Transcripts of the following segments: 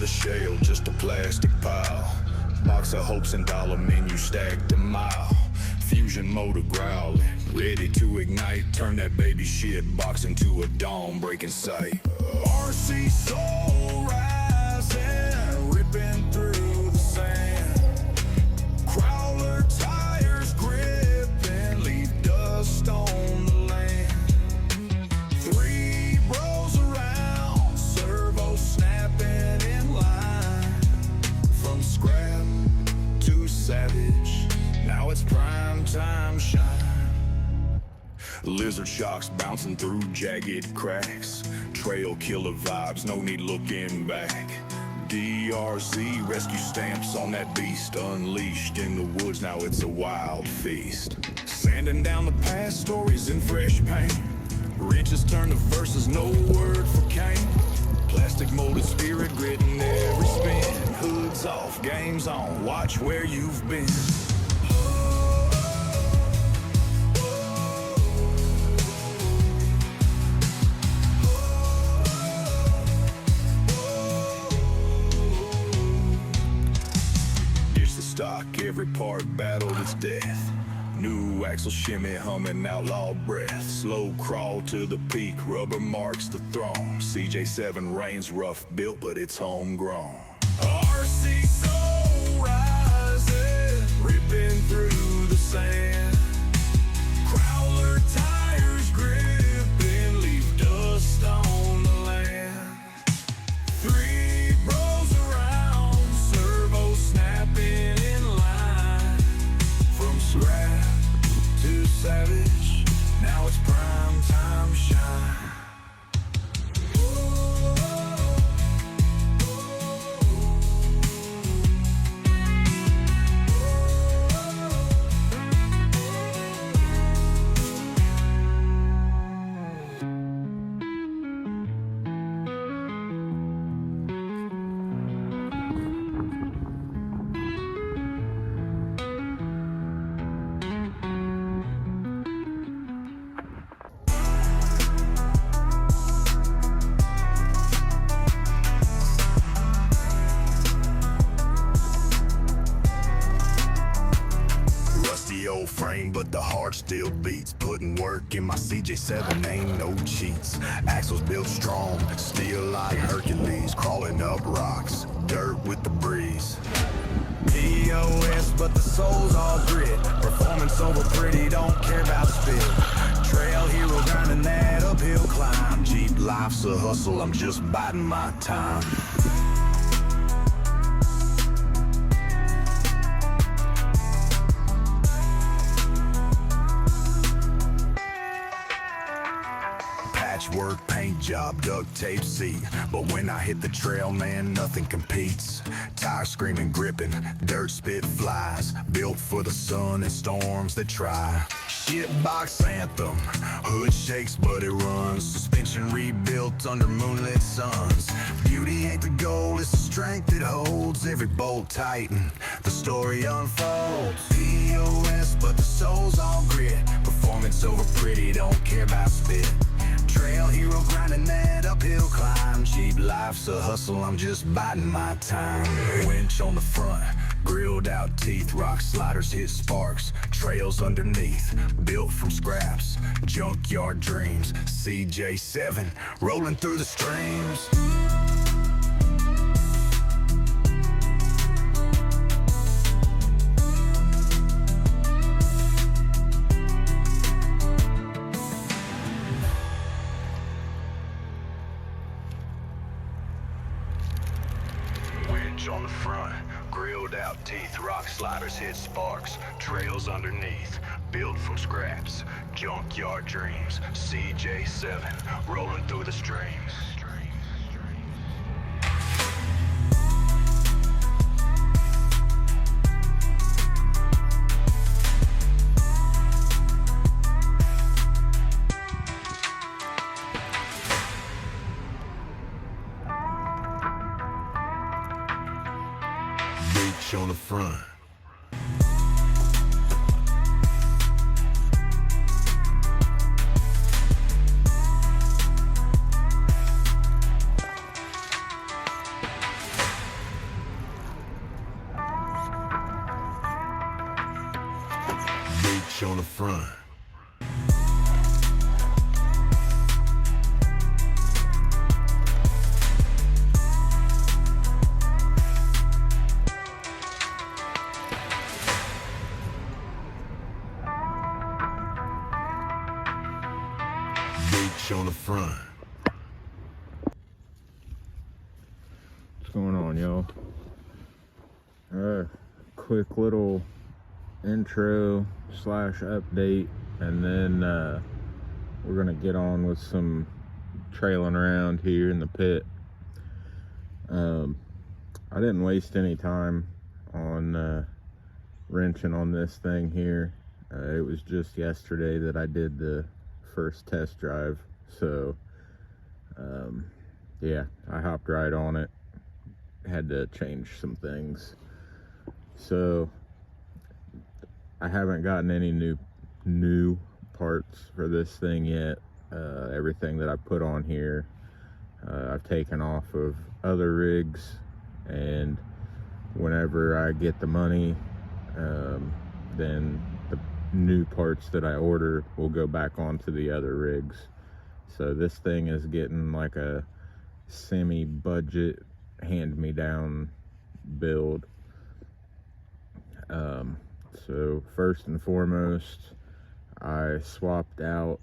the shale, just a plastic pile. Box of hopes and dollar menu stacked a mile. Fusion motor growling, ready to ignite. Turn that baby shit box into a dawn-breaking sight. RC soul rising, ripping through the sand. Crowler tires gripping, leave dust on the land. Three bros around, servo snapping in line. From scrap to savage, now it's prime time shine. Lizard shocks bouncing through jagged cracks. Trail killer vibes, no need looking back. DRZ rescue stamps on that beast. Unleashed in the woods, now it's a wild feast. Sanding down the past, stories in fresh paint. Riches turn to verses, no word for Cain. Plastic molded spirit gritting every spin. Hoods off, game's on, watch where you've been. Stock, every part battled its death. New axle shimmy humming outlaw breath. Slow crawl to the peak, rubber marks the throne. CJ7 reigns rough built, but it's homegrown. RC soul rising, ripping through the sand. Crowler tires gripping, leave dust on the land. Three bros around, servo snapping. Scrap to savage, now it's prime time shine. Old frame, but the heart still beats. Putting work in my CJ7, ain't no cheats. Axles built strong, steel like Hercules. Crawling up rocks, dirt with the breeze. POS, but the soul's all grit. Performance over pretty, don't care about spit. Trail hero grinding that uphill climb. Jeep life's a hustle, I'm just biding my time. Patchwork paint job, duct tape seat. But when I hit the trail, man, nothing competes. Tires screaming, gripping, dirt spit flies. Built for the sun and storms that try. Shitbox anthem, hood shakes but it runs. Suspension rebuilt under moonlit suns. Beauty ain't the goal, it's the strength it holds. Every bolt tighten, the story unfolds. POS, but the soul's all grit. Performance over pretty, don't care about spit. Trail hero grinding that uphill climb. Cheap life's a hustle, I'm just biding my time. Winch on the front, grilled out teeth. Rock sliders hit sparks, trails underneath. Built from scraps, junkyard dreams. CJ7 rolling through the streams. On the front, grilled out teeth. Rock sliders hit sparks, trails underneath. Built from scraps, junkyard dreams. CJ7 rolling through the streams. On the front. Beach on the front. Beach on the front. What's going on, y'all? Quick little intro / update, and then we're gonna get on with some trailing around here in the pit. I didn't waste any time on wrenching on this thing here. It was just yesterday that I did the first test drive, so yeah, I hopped right on it. Had to change some things, so I haven't gotten any new parts for this thing yet. Everything that I put on here I've taken off of other rigs, and whenever I get the money, then the new parts that I order will go back onto the other rigs. So this thing is getting like a semi-budget hand-me-down build. So first and foremost, I swapped out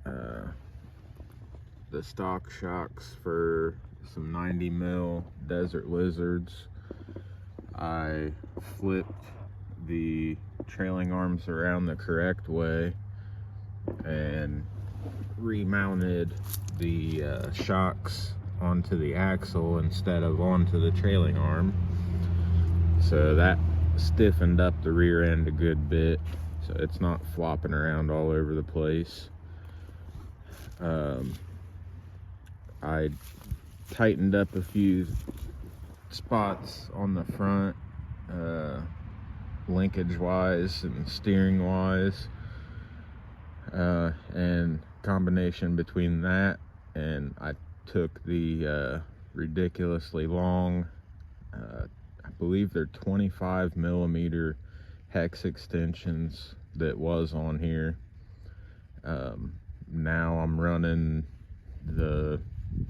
the stock shocks for some 90 mil Desert Lizards. I flipped the trailing arms around the correct way and remounted the shocks onto the axle instead of onto the trailing arm. So that stiffened up the rear end a good bit, so it's not flopping around all over the place. I tightened up a few spots on the front, linkage wise and steering wise, and combination between that, and I took the ridiculously long, I believe they're 25 millimeter hex extensions that was on here. Now I'm running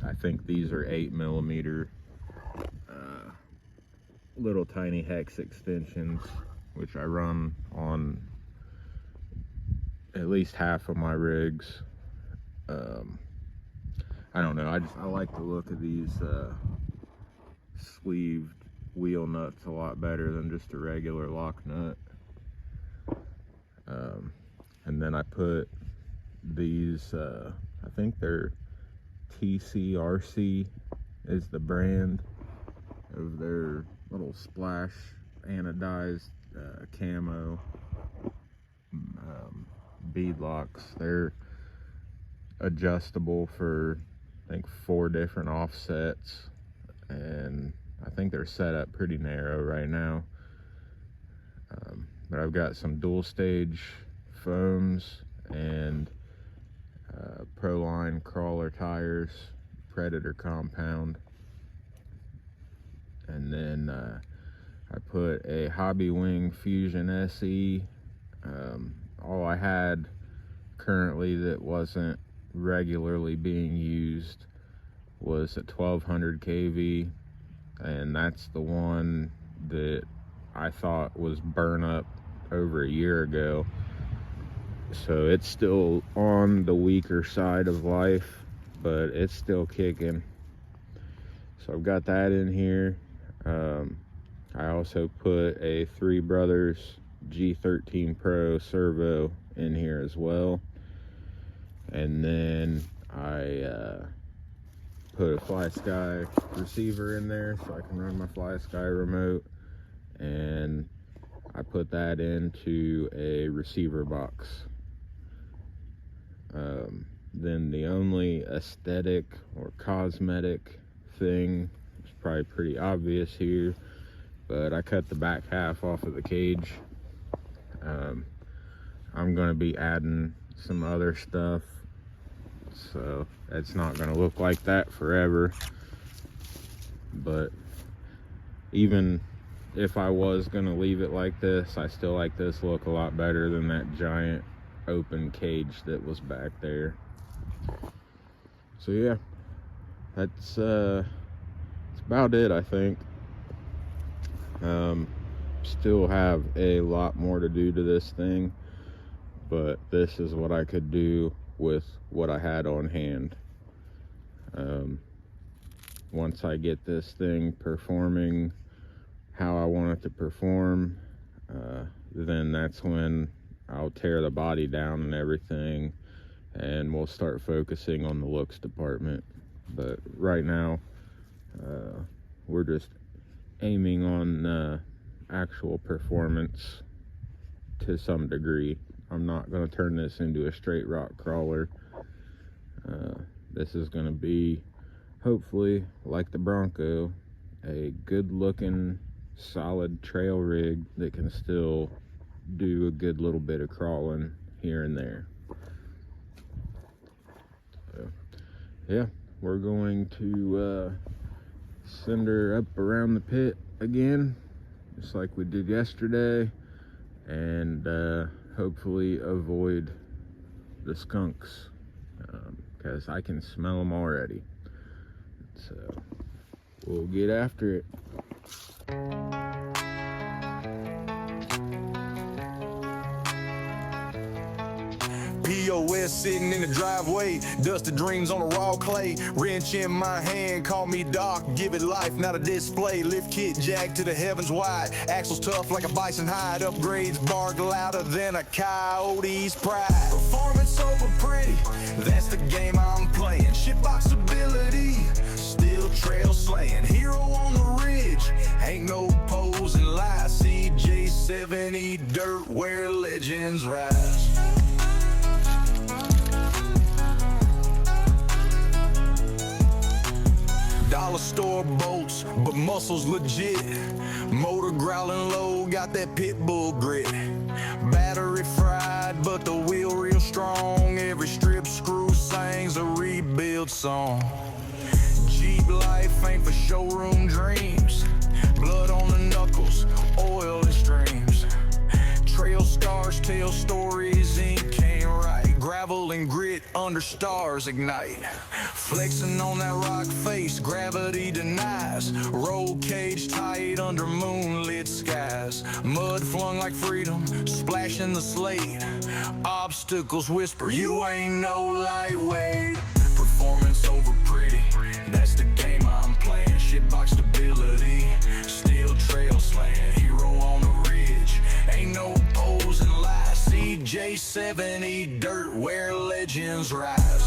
I think these are 8 millimeter little tiny hex extensions, which I run on at least half of my rigs. I don't know, I like the look of these sleeved wheel nuts a lot better than just a regular lock nut. And then I put these, I think they're TCRC is the brand of their little splash anodized camo bead locks. They're adjustable for, I think, 4 different offsets, and I think they're set up pretty narrow right now. But I've got some dual stage foams and Proline crawler tires, Predator compound, and then I put a Hobby Wing Fusion SE. All I had currently that wasn't regularly being used was a 1200 kV, and that's the one that I thought was burn up over a year ago. So it's still on the weaker side of life, but it's still kicking. So I've got that in here. I also put a Three Brothers G13 Pro servo in here as well. And then I put a FlySky receiver in there so I can run my FlySky remote, and I put that into a receiver box. Then the only aesthetic or cosmetic thing is probably pretty obvious here, but I cut the back half off of the cage. I'm going to be adding some other stuff, so it's not going to look like that forever. But even if I was gonna leave it like this, I still like this look a lot better than that giant open cage that was back there. So yeah, that's about it, I think. Still have a lot more to do to this thing, but this is what I could do with what I had on hand. Once I get this thing performing how I want it to perform, then that's when I'll tear the body down and everything, and we'll start focusing on the looks department. But right now, we're just aiming on actual performance to some degree. I'm not going to turn this into a straight rock crawler. This is going to be, hopefully, like the Bronco, a good looking solid trail rig that can still do a good little bit of crawling here and there. So, yeah, we're going to send her up around the pit again, just like we did yesterday, and hopefully avoid the skunks, because I can smell them already. So we'll get after it. POS sitting in the driveway, dusted dreams on the raw clay. Wrench in my hand, call me Doc, give it life, not a display. Lift kit jack to the heavens wide, axles tough like a bison hide. Upgrades bark louder than a coyote's pride. Performance over pretty, that's the game I'm playing. Shitbox ability, still trail slaying. Hero on the ridge, ain't no posing lie. CJ7 dirt where legends rise. Dollar store bolts, but muscles legit. Motor growling low, got that pit bull grit. Battery fried, but the wheel real strong. Every strip screw sings a rebuild song. Jeep life ain't for showroom dreams. Blood on the knuckles, oil and streams. Trail scars tell stories ink can't write. Gravel and grit under stars ignite. Flexing on that rock face, gravity denies. Roll cage tight under moonlit skies. Mud flung like freedom, splashing the slate. Obstacles whisper, you ain't no lightweight. Performance over pretty, that's the game I'm playing. Shitbox stability, still trail slaying. Hero on the ridge, ain't no posing lie. CJ7 dirt where legends rise.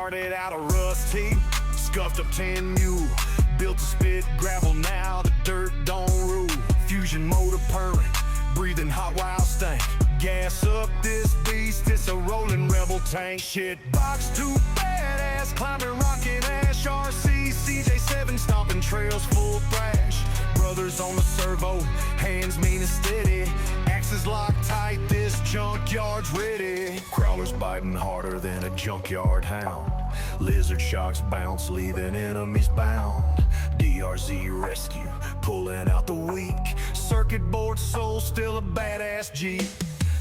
Started out a rusty, scuffed up 10 mule. Built to spit gravel, now the dirt don't rule. Fusion motor purring, breathing hot wild stank. Gas up this beast, it's a rolling rebel tank. Shit box too badass, climbing rockin' ash. RC CJ7 stomping trails full thrash. Brothers on the servo, hands mean and steady. Axes locked tight, this junkyard's ready. Crawlers biting harder than a junkyard hound. Lizard sharks bounce, leaving enemies bound. DRZ rescue, pulling out the weak. Circuit board soul, still a badass Jeep.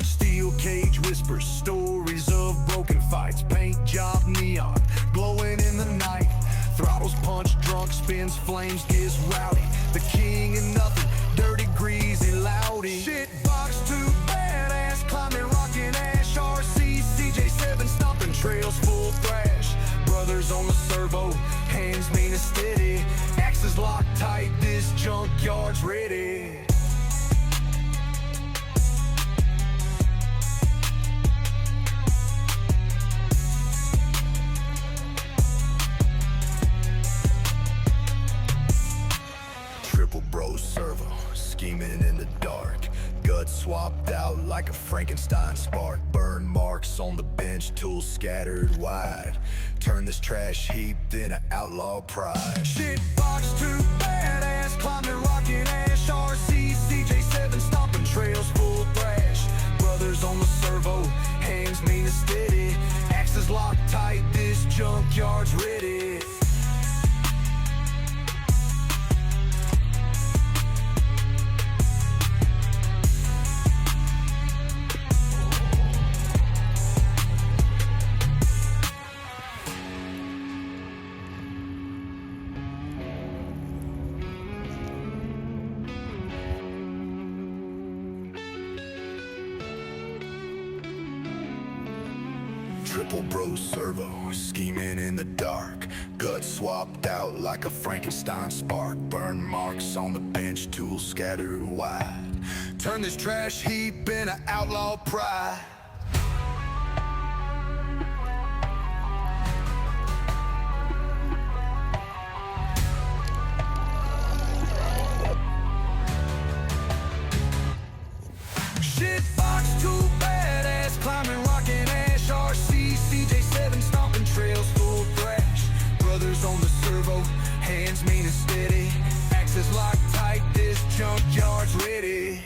Steel cage whispers, stories of broken fights. Paint job neon, glowing in the night. Throttles punch, drunk spins, flames gets rowdy. The king and nothing, dirty, greasy, loudy. Shit box too badass, climbing rockin' ash. RC CJ7 stomping trails full thrash. Brothers on the servo, hands mean and steady. Axes locked tight, this junkyard's ready. Triple bro servo, scheming in the dark. Guts swapped out like a Frankenstein spark. Burn marks on the bench, tools scattered wide. Turn this trash heap into outlaw pride. Shit box too badass, climbing rockin' ash. RC CJ7 stomping trails full thrash. Brothers on the servo, hands mean and steady. Axes locked tight, this junkyard's ready. Triple bro servo, scheming in the dark. Guts swapped out like a Frankenstein spark. Burn marks on the bench, tools scattered wide. Turn this trash heap into outlaw pride. Shit box too badass, climbing rockin' ash. RC CJ7 stomping trails full thrash. Brothers on the servo, hands mean and steady. Axes locked tight, this junkyard's ready.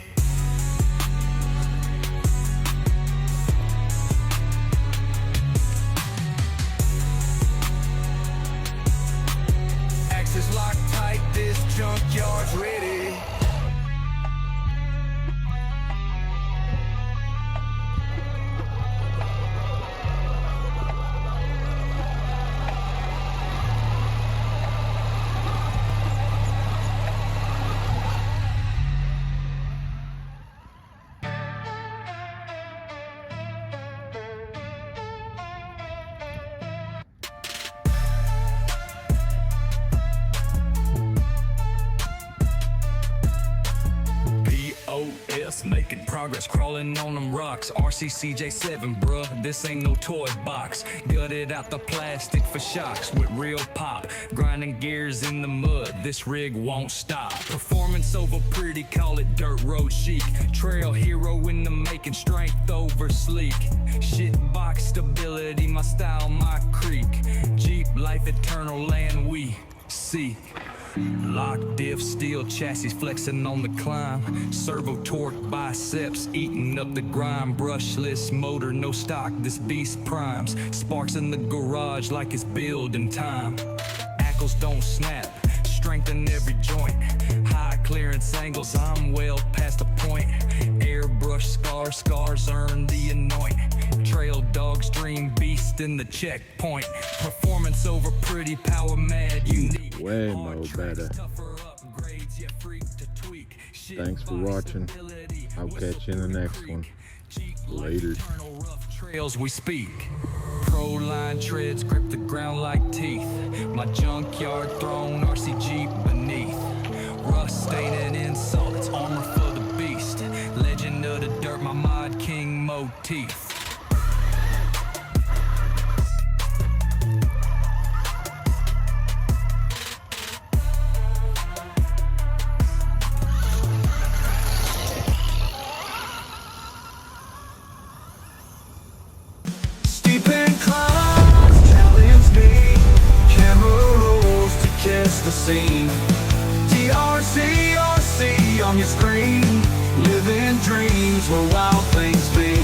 Axes locked tight, this junkyard's ready. Making progress, crawling on them rocks. RC CJ7, bruh, this ain't no toy box. Gutted out the plastic for shocks with real pop. Grinding gears in the mud, this rig won't stop. Performance over pretty, call it dirt road chic. Trail hero in the making, strength over sleek. Shit box stability, my style, my creek. Jeep life eternal, land we seek. Lock diff, steel chassis flexing on the climb. Servo torque biceps eating up the grime. Brushless motor, no stock, this beast primes. Sparks in the garage like it's building time. Ankles don't snap, strengthen every joint. High clearance angles, I'm well past the point. Airbrush scars earn the anoint. Trail dogs dream beast in the checkpoint. Performance over pretty, power mad, unique. Way more better. Thanks for watching. I'll catch you in the next one. Later. Trails we speak. Pro line treads grip the ground like teeth. My junkyard throne, RC Jeep beneath. Rust staining insults, armor for the beast. Legend of the dirt, my mod king motif. the scene. TRC on your screen, living dreams where wild things be.